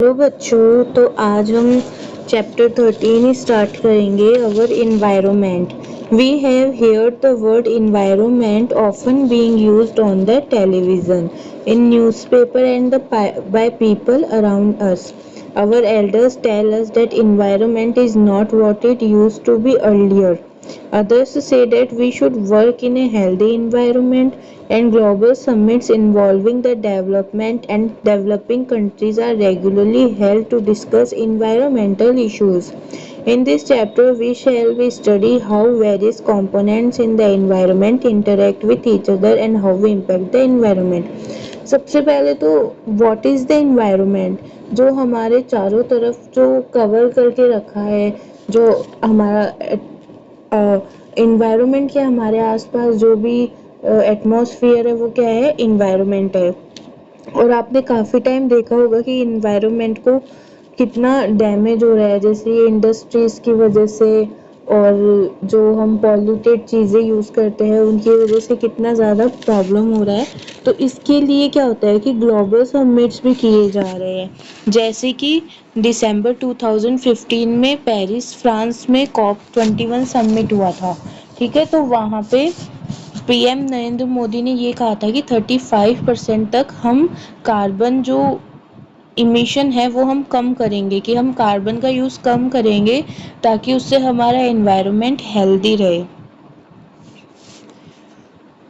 तो बच्चों, तो आज हम चैप्टर 13 स्टार्ट करेंगे, our environment. We have heard the word environment often being used on the television, in newspaper and by people around us. Our elders tell us that environment is not what it used to be earlier. Others say that we should work in a healthy environment, and global summits involving the development and developing countries are regularly held to discuss environmental issues. In this chapter, we shall study how various components in the environment interact with each other and how we impact the environment. सबसे पहले तो what is the environment, जो हमारे चारों तरफ जो cover करके रखा है, जो हमारा इन्वायरमेंट क्या, हमारे आसपास जो भी एटमॉस्फेयर है वो क्या है, इन्वायरमेंट है। और आपने काफ़ी टाइम देखा होगा कि इन्वायरमेंट को कितना डैमेज हो रहा है, जैसे इंडस्ट्रीज़ की वजह से और जो हम पॉल्यूटेड चीज़ें यूज़ करते हैं उनकी वजह से कितना ज़्यादा प्रॉब्लम हो रहा है। तो इसके लिए क्या होता है कि ग्लोबल समिट्स भी किए जा रहे हैं, जैसे कि दिसंबर 2015 में पेरिस फ्रांस में COP21 समिट हुआ था। ठीक है, तो वहाँ पे पीएम नरेंद्र मोदी ने ये कहा था कि 35% तक हम कार्बन जो इमिशन है वो हम कम करेंगे, कि हम कार्बन का यूज़ कम करेंगे ताकि उससे हमारा एनवायरनमेंट हेल्दी रहे।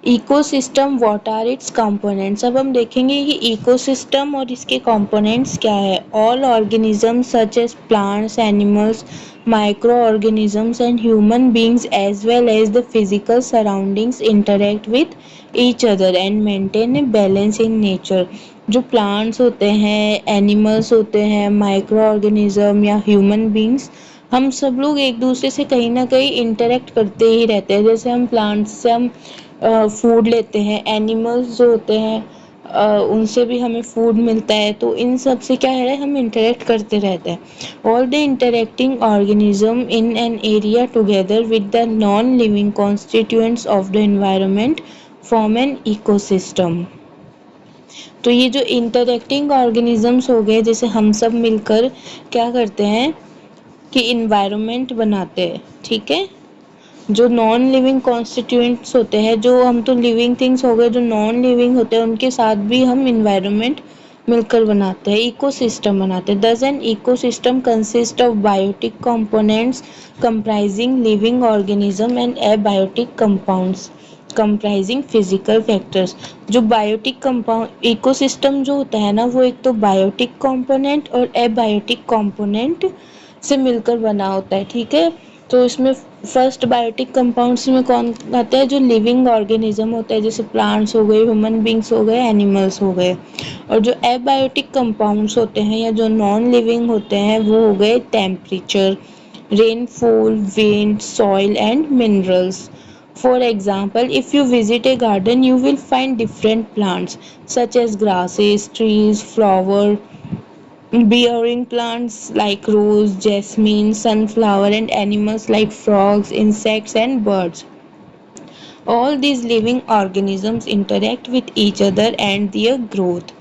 Ecosystem, what are its components. अब हम देखेंगे कि इकोसिस्टम और इसके कंपोनेंट्स क्या है। All organisms such as plants, animals, micro organisms and human beings as well as the physical surroundings interact with each other and maintain a balance in nature. जो plants होते हैं, एनिमल्स होते हैं, micro organism या human beings, हम सब लोग एक दूसरे से कहीं ना कहीं इंटरेक्ट करते ही रहते हैं। जैसे हम प्लांट्स से हम फूड लेते हैं, एनिमल्स जो होते हैं उनसे भी हमें फूड मिलता है। तो इन सब से क्या है, हम इंटरेक्ट करते रहते हैं। All the interacting organism in an area together with the non living constituents of the environment form an ecosystem. तो ये जो इंटरेक्टिंग ऑर्गेनिजम्स हो गए, जैसे हम सब मिलकर क्या करते हैं कि इन्वायरमेंट बनाते हैं। ठीक है, जो नॉन लिविंग कॉन्स्टिट्यूएंट्स होते हैं, जो हम तो लिविंग थिंग्स हो गए, जो नॉन लिविंग होते हैं उनके साथ भी हम इन्वायरमेंट मिलकर बनाते हैं, इकोसिस्टम बनाते हैं। Thus an ecosystem consist of biotic components comprising living organism and abiotic compounds comprising physical factors. जो बायोटिक कंपाउंड इकोसिस्टम जो होता है ना, वो एक तो बायोटिक कंपोनेंट और एबायोटिक कंपोनेंट से मिलकर बना होता है। ठीक है, तो इसमें फर्स्ट बायोटिक कंपाउंड्स में कौन आते हैं, जो लिविंग ऑर्गेनिज्म होता है, जैसे प्लांट्स हो गए, ह्यूमन बींग्स हो गए, एनिमल्स हो गए। और जो एबायोटिक कंपाउंड्स होते हैं या जो नॉन लिविंग होते हैं वो हो गए temperature, rainfall, wind, soil and minerals. For example, if you visit a garden, you will find different plants such as grasses, trees, flower, bearing plants like rose, jasmine, sunflower, and animals like frogs, insects, and birds. All these living organisms interact with each other, and their growth,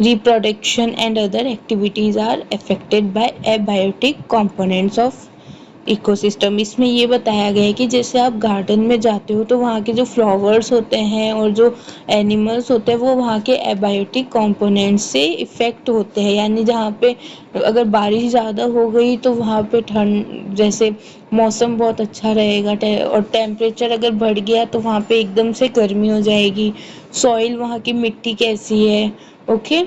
reproduction, and other activities are affected by abiotic components of ecosystem. इसमें ये बताया गया है कि जैसे आप garden में जाते हो तो वहाँ के जो फ्लावर्स होते हैं और जो एनिमल्स होते हैं वो वहाँ के एबायोटिक कंपोनेंट्स से इफ़ेक्ट होते हैं। यानी जहाँ पे अगर बारिश ज़्यादा हो गई तो वहाँ पे ठंड, जैसे मौसम बहुत अच्छा रहेगा, और टेम्परेचर अगर बढ़ गया तो वहाँ पे एकदम से गर्मी हो जाएगी। सॉइल, वहाँ की मिट्टी कैसी है। Okay,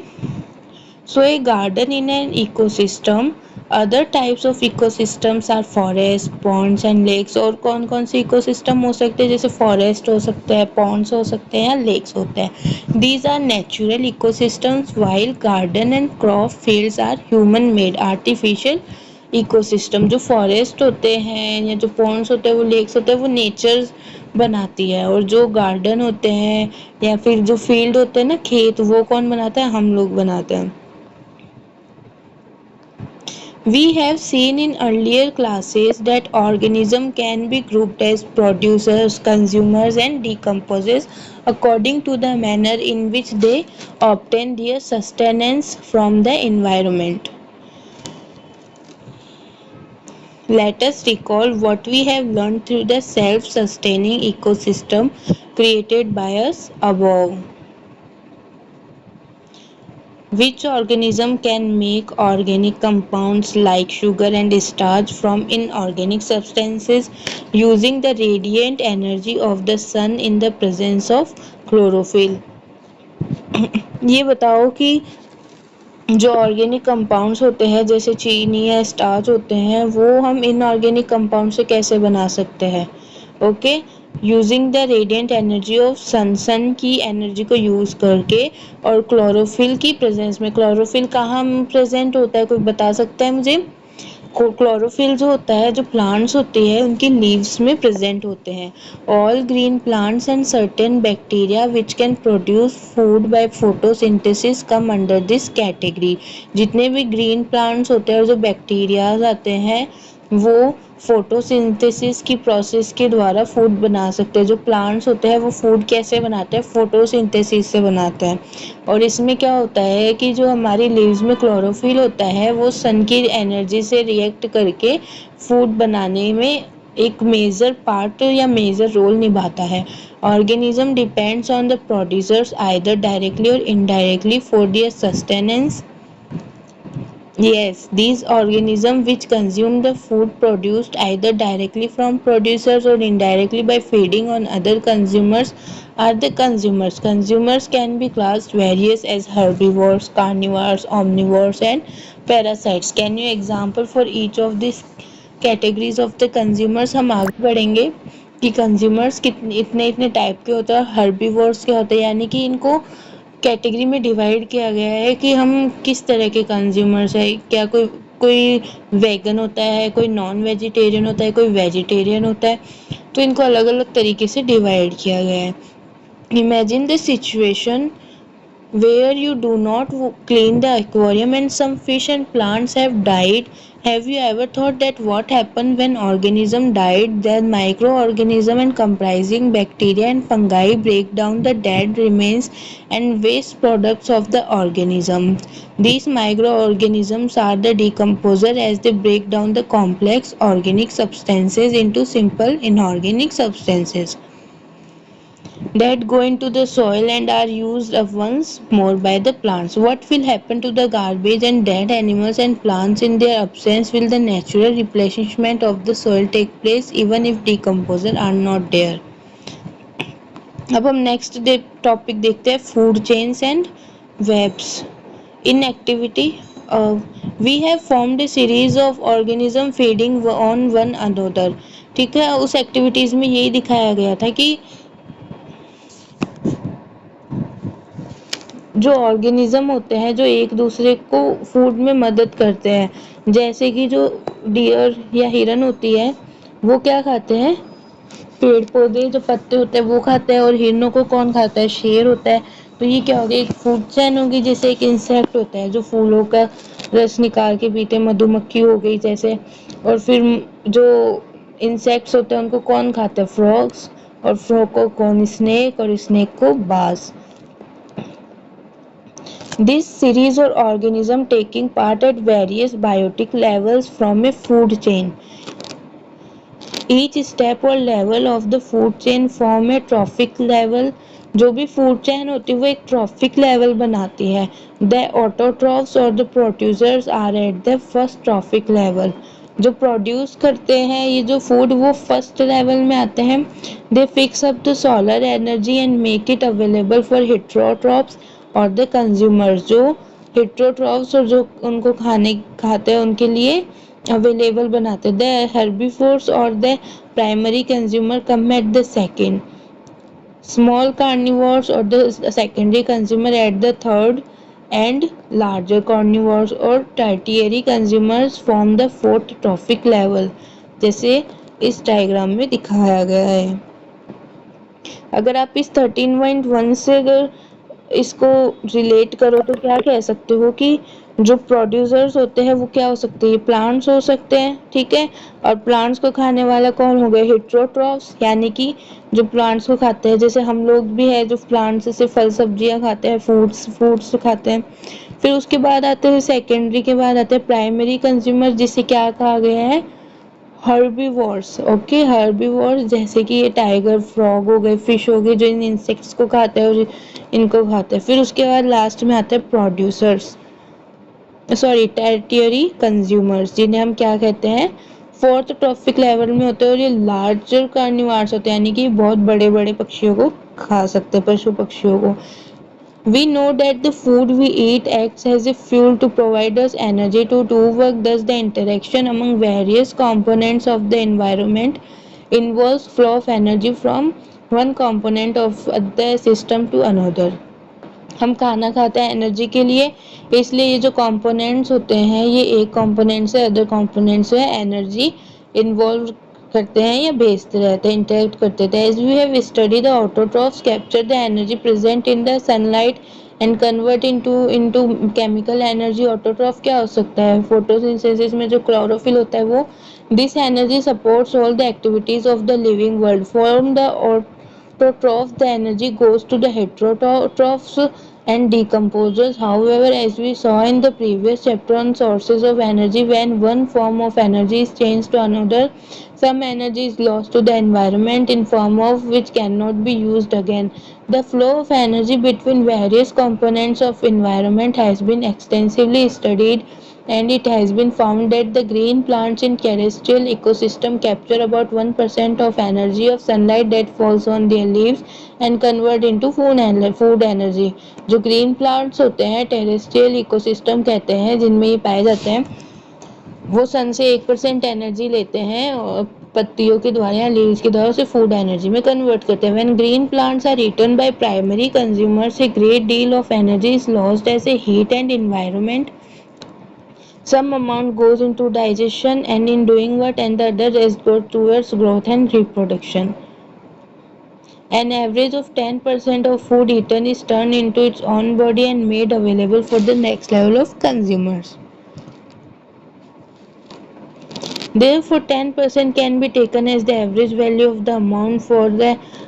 so a garden in an ecosystem. Other types of ecosystems are forests, ponds and lakes। और कौन कौन से इकोसिस्टम हो सकते हैं, जैसे फॉरेस्ट हो सकते हैं, पॉन्ड्स हो सकते हैं या लेक्स होते हैं। These are natural ecosystems while garden and crop fields are human made artificial ecosystem. जो फॉरेस्ट होते हैं या जो पॉन्ड्स होते हैं, वो लेक्स होते हैं, वो नेचर बनाती है। और जो गार्डन होते हैं या फिर जो फील्ड होते हैं ना, खेत, वो कौन बनाता है, हम लोग बनाते हैं। We have seen in earlier classes that organisms can be grouped as producers, consumers, and decomposers according to the manner in which they obtain their sustenance from the environment. Let us recall what we have learned through the self sustaining ecosystem created by us above. Which organism can make organic compounds like sugar and starch from inorganic substances using the radiant energy of the sun in the presence of chlorophyll? ये बताओ कि जो organic compounds होते हैं जैसे चीनी या starch होते हैं वो हम इनऑर्गेनिक कंपाउंड से कैसे बना सकते हैं? Okay, using the radiant energy of sun की एनर्जी को यूज़ करके और क्लोरोफिल की प्रेजेंस में। क्लोरोफिल कहाँ प्रेजेंट होता है, कोई बता सकता है मुझे? क्लोरोफिल जो होता है, जो प्लांट्स होते हैं उनकी लीव्स में प्रेजेंट होते हैं। All green plants and certain bacteria which can produce food by photosynthesis come under this category. जितने भी ग्रीन प्लांट्स होते हैं और जो बैक्टीरियाज आते हैं वो फोटोसिंथेसिस की प्रोसेस के द्वारा फूड बना सकते हैं। जो प्लांट्स होते हैं वो फूड कैसे बनाते हैं? फोटोसिंथेसिस से बनाते हैं। और इसमें क्या होता है कि जो हमारी लीव्स में क्लोरोफिल होता है वो सन की एनर्जी से रिएक्ट करके फूड बनाने में एक मेजर पार्ट या मेजर रोल निभाता है। Organism depends on the producers either directly or indirectly for their sustenance. Yes, these organisms which consume the food produced either directly from producers or indirectly by feeding on other consumers are the consumers. Consumers can be classed various as herbivores, carnivores, omnivores and parasites. Can you example for each of these categories of the consumers? हम आगे बढ़ेंगे कि consumers कितने इतने इतने type के होते हैं, हर्बीवोर्स के होते हैं, यानी कि इनको कैटेगरी में डिवाइड किया गया है कि हम किस तरह के कंज्यूमर्स हैं। क्या कोई कोई वेगन होता है, कोई नॉन वेजिटेरियन होता है, कोई वेजिटेरियन होता है, तो इनको अलग अलग तरीके से डिवाइड किया गया है। Imagine the situation where you do not clean the aquarium and some fish and plants have died. Have you ever thought that what happened when organism died? Then microorganism and comprising bacteria and fungi break down the dead remains and waste products of the organism. These microorganisms are the decomposer as they break down the complex organic substances into simple inorganic substances that go into the soil and are used up once more by the plants. What will happen to the garbage and dead animals and plants in their absence? Will the natural replenishment of the soil take place even if decomposers are not there? अब हम next topic देखते हैं, food chains and webs in activity. We have formed a series of organism feeding on one another. ठीक है, उस activities में यही दिखाया गया था कि जो ऑर्गेनिज्म होते हैं जो एक दूसरे को फूड में मदद करते हैं, जैसे कि जो डियर या हिरन होती है वो क्या खाते हैं? पेड़ पौधे जो पत्ते होते हैं वो खाते हैं। और हिरनों को कौन खाता है? शेर होता है। तो ये क्या हो गया? एक फूड चेन होगी। जैसे एक इंसेक्ट होता है जो फूलों का रस निकाल के पीते, मधुमक्खी हो गई जैसे। और फिर जो इंसेक्ट्स होते हैं उनको कौन खाता है? फ्रॉग्स। और फ्रॉग को कौन? स्नेक। और स्नेक को बाज. This series or organism taking part at various biotic levels from a food chain. Each step or level of the food chain form a trophic level. जो भी फूड चेन होती है वो एक ट्रॉफिक लेवल बनाती है. द ऑटोट्रॉफ्स और the producers are at the first trophic level. जो प्रोड्यूस करते हैं ये जो फूड वो फर्स्ट लेवल में आते हैं. They fix up the solar energy and make it available for heterotrophs or the consumers. जो हेट्रोट्रॉप्स और जो उनको खाते हैं उनके लिए अवेलेबल बनाते. The herbivores or the primary consumer come at the second. Small carnivores or the secondary consumer at the third and larger carnivores or tertiary consumers form the fourth trophic level, जैसे इस diagram में दिखाया गया है. अगर आप इस 13.1 से अगर इसको रिलेट करो तो क्या कह सकते हो कि जो प्रोड्यूसर्स होते हैं वो क्या हो सकते हैं, प्लांट्स हो सकते हैं, ठीक है। और प्लांट्स को खाने वाला कौन हो गए, हेट्रोट्रॉफ्स, यानी कि जो प्लांट्स को खाते हैं, जैसे हम लोग भी है जो प्लांट्स से फल सब्जियां खाते हैं, फ्रूट्स खाते हैं। फिर उसके बाद आते हैं सेकेंडरी के बाद आते हैं प्राइमरी कंज्यूमर, जिसे क्या कहा गया है, हर्बीवोर्स। ओके, हर्बीवोर्स जैसे कि ये टाइगर फ्रॉग हो गए, फिश हो गए, जो इन इंसेक्ट्स को खाते हैं और इनको खाते हैं। फिर उसके बाद लास्ट में आते हैं प्रोड्यूसर्स, सॉरी टर्टियरी कंज्यूमर्स, जिन्हें हम क्या कहते हैं, फोर्थ ट्रॉफिक लेवल में होते हैं, और ये लार्जर कार्निवार्स होते हैं, यानी कि बहुत बड़े बड़े पक्षियों को खा सकते हैं, पशु पक्षियों को। We know that the food we eat acts as a fuel to provide us energy to do work. Thus, the interaction among various components of the environment involves flow of energy from one component of the system to another. हम खाना खाते हैं energy के लिए, इसलिए ये जो components होते हैं ये एक कंपोनेंट से अदर कंपोनेंट से एनर्जी इन्वॉल्व करते हैं या भेजते रहते हैं, इंटरेक्ट करते रहते हैं। As we have study the autotrophs capture the energy present in the sunlight and convert into chemical energy. Autotroph क्या हो सकता है, फोटोसिंथेसिस में जो क्लोरोफिल होता है वो, this energy supports all the activities of the living world. Form the autotroph, the energy goes to the heterotrophs and decomposes. However, as we saw in the previous chapter on sources of energy, when one form of energy is changed to another, some energy is lost to the environment in form of which cannot be used again. The flow of energy between various components of environment has been extensively studied, and it has been found that the green plants in terrestrial ecosystem capture about 1% of energy of sunlight that falls on their leaves and convert into food energy. जो green plants होते हैं terrestrial ecosystem कहते हैं, जिनमें ये पाए जाते हैं, वो सन से 1% एनर्जी लेते हैं और पत्तियों के द्वारा या लीव्स के द्वारा उसे फूड एनर्जी में कन्वर्ट करते हैं। When green plants are eaten by primary consumers, a great deal of energy is lost as a heat and environment. Some amount goes into digestion and in doing what, and the other is goes towards growth and reproduction. An average of 10% of food eaten is turned into its own body and made available for the next level of consumers. Therefore, 10% can be taken as the average value of the amount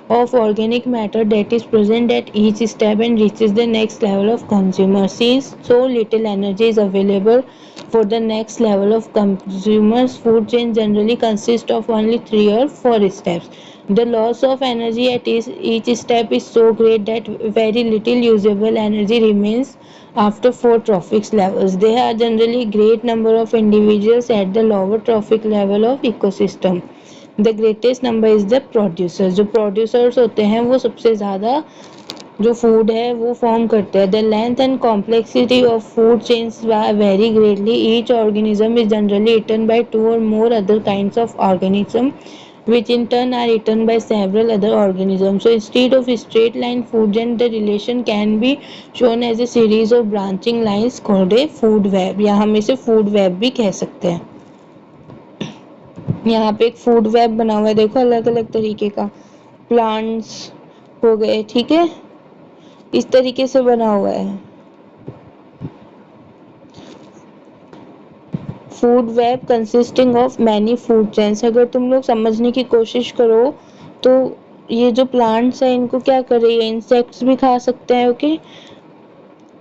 of organic matter that is present at each step and reaches the next level of consumer. Since so little energy is available for the next level of consumers, food chain generally consists of only 3 or 4 steps. The loss of energy at each step is so great that very little usable energy remains after 4 trophic levels. There are generally great number of individuals at the lower trophic level of ecosystem. The greatest number is the producers. जो producers होते हैं वो सबसे ज़्यादा जो food है वो form करते हैं. The length and complexity of food chains vary greatly. Each organism is generally eaten by 2 or more other kinds of organism, which in turn are eaten by several other organisms. So instead of straight line food chain, the relation can be shown as a series of branching lines called a food web, या हम इसे food web भी कह सकते हैं. यहाँ पे एक फूड वेब बना हुआ है, देखो अलग अलग तरीके का, प्लांट्स हो गए, ठीक है, इस तरीके से बना हुआ है food web consisting of many food chains. अगर तुम लोग समझने की कोशिश करो तो ये जो प्लांट्स है इनको क्या कर रही है, इंसेक्ट्स भी खा सकते हैं, ओके.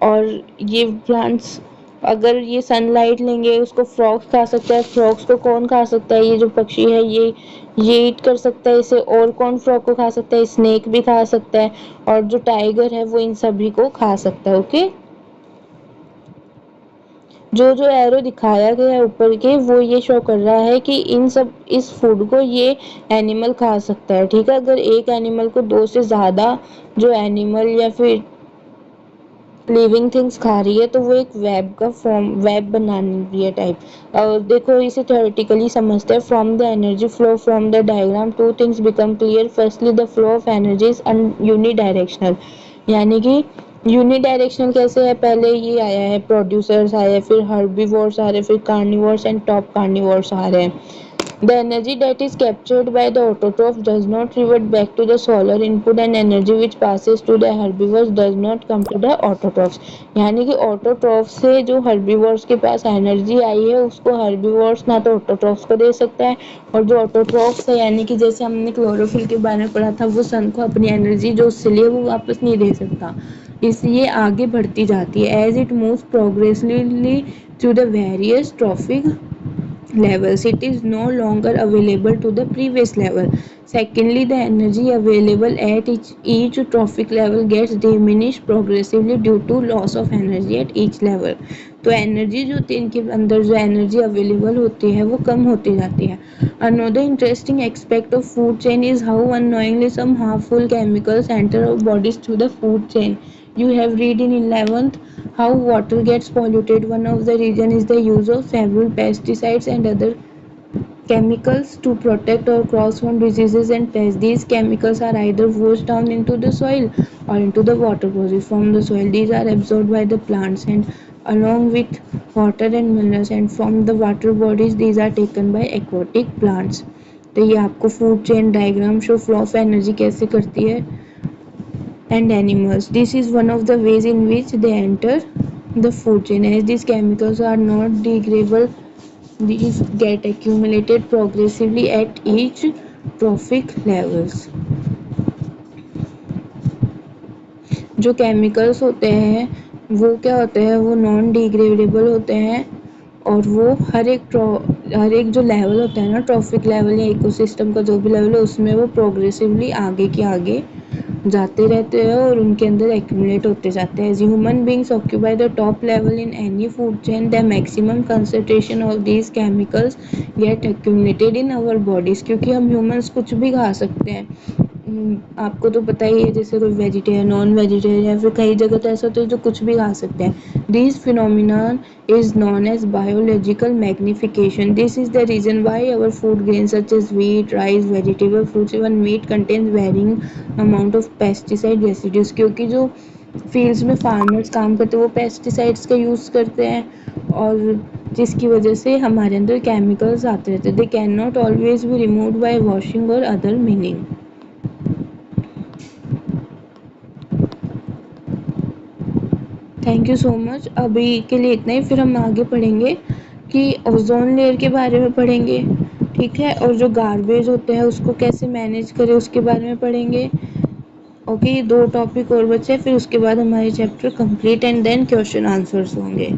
और ये प्लांट्स अगर ये सनलाइट लेंगे उसको फ्रॉग्स खा सकता है. फ्रॉग्स को कौन खा सकता है, ये जो पक्षी है ये ईट कर सकता है इसे. और कौन फ्रॉग को खा सकता है, स्नेक भी खा सकता है. और जो टाइगर है वो इन सभी को खा सकता है, ओके. जो एरो दिखाया गया है ऊपर के वो ये शो कर रहा है कि इस फूड को ये एनिमल खा सकता है, ठीक है. अगर एक एनिमल को 2 से ज़्यादा जो एनिमल या फिर लिविंग थिंग्स खा रही है तो वो एक वेब बना रही है टाइप. और देखो इसे थ्योरेटिकली समझते हैं. From the energy flow from the diagram 2 things become clear. Firstly the flow of energy is unidirectional, यानी कि यूनिडायरेक्शनल कैसे है, पहले ये आया है प्रोड्यूसर्स आए, फिर हर्बीवोर्स आ रहे, फिर कार्निवोर्स एंड टॉप कार्निवोर्स आ रहे हैं. The energy that is captured by the autotroph does not revert back to the solar input and energy which passes to the herbivores does not come to the autotrophs. यानी कि autotroph से जो herbivores के पास energy आई है उसको herbivores ना तो autotrophs को दे सकता है, और जो ऑटोट्रॉफ्स है यानी कि जैसे हमने क्लोरोफिल के बारे में पढ़ा था वो सन को अपनी एनर्जी जो उससे लिए वो वापस नहीं दे सकता, इसलिए आगे बढ़ती जाती है as it moves progressively through the various trophic levels. It is no longer available to the previous level. Secondly, the energy available at each trophic level gets diminished progressively due to loss of energy at each level. तो energy जो थी इनके अंदर जो energy available होती है वो कम होती जाती है. Another interesting aspect of food chain is how unknowingly some harmful chemicals enter our bodies through the food chain. You have read in 11th how water gets polluted. One of the reasons is the use of several pesticides and other chemicals to protect our crops from diseases and pests. These chemicals are either washed down into the soil or into the water bodies from the soil. These are absorbed by the plants and along with water and minerals, and from the water bodies these are taken by aquatic plants. तो ये आपको food chain diagram show flow of energy कैसे करती है and animals. This is one of the ways in which they enter the food chain. As these chemicals are not degradable, these get accumulated progressively at each trophic levels. जो chemicals होते हैं वो क्या होते हैं, वो नॉन डिग्रेडेबल होते हैं और वो हर एक जो लेवल होता है ना ट्रॉफिक लेवल या इकोसिस्टम का जो भी लेवल है उसमें वो प्रोग्रेसिवली आगे के आगे जाते रहते हैं और उनके अंदर एक्यूमुलेट होते जाते हैं. Human beings occupy the top level in any food chain. The maximum concentration of these chemicals get accumulated in our bodies. क्योंकि हम ह्यूमंस कुछ भी खा सकते हैं, आपको तो पता ही है, जैसे कोई वेजिटेरियन नॉन वेजिटेरियन या फिर कई जगह तो ऐसा होता है जो कुछ भी खा सकते हैं. This phenomenon is known as biological magnification. This is the reason why our food grains such as wheat, rice, vegetable, fruits, even meat contains varying amount of pesticide residues. क्योंकि जो फील्ड्स में फार्मर्स काम करते हैं वो pesticides का use करते हैं और जिसकी वजह से हमारे अंदर केमिकल्स आते रहते हैं. They can not always be removed by washing or other meaning. Thank you so much. अभी के लिए इतना ही, फिर हम आगे पढ़ेंगे कि ओजोन लेयर के बारे में पढ़ेंगे, ठीक है, और जो गार्बेज होते हैं उसको कैसे मैनेज करें उसके बारे में पढ़ेंगे. ओके, 2 टॉपिक और बचे, फिर उसके बाद हमारे chapter complete and then question answers होंगे.